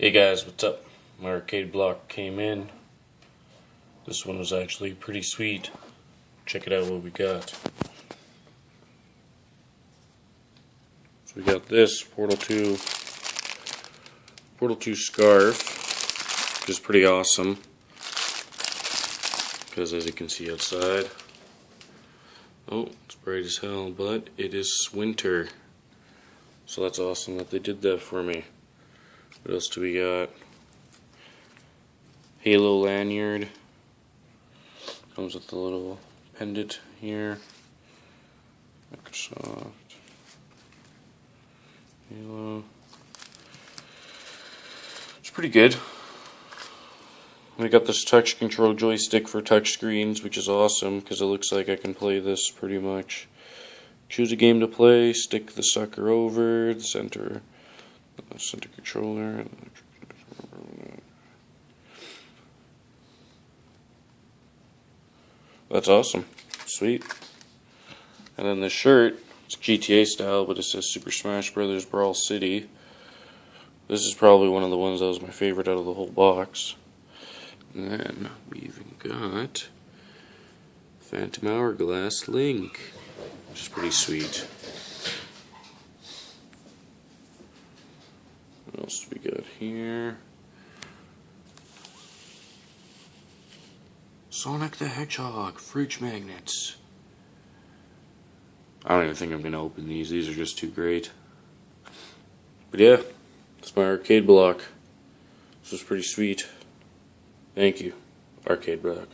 Hey guys, what's up? My arcade block came in. This one was actually pretty sweet. Check it out what we got. So we got this Portal 2 scarf, which is pretty awesome. Because as you can see outside, oh, it's bright as hell, but it is winter. So that's awesome that they did that for me. What else do we got? Halo lanyard. Comes with the little pendant here. Microsoft. Halo. It's pretty good. We got this touch control joystick for touch screens, which is awesome because it looks like I can play this pretty much. Choose a game to play, stick the sucker over the center controller. That's awesome. Sweet. And then the shirt, it's GTA style, but it says Super Smash Bros. Brawl City. This is probably one of the ones that was my favorite out of the whole box. And then we even got Phantom Hourglass Link, which is pretty sweet. What else do we got here? Sonic the Hedgehog fridge magnets. I don't even think I'm going to open these. These are just too great. But yeah, that's my arcade block. This was pretty sweet. Thank you, arcade block.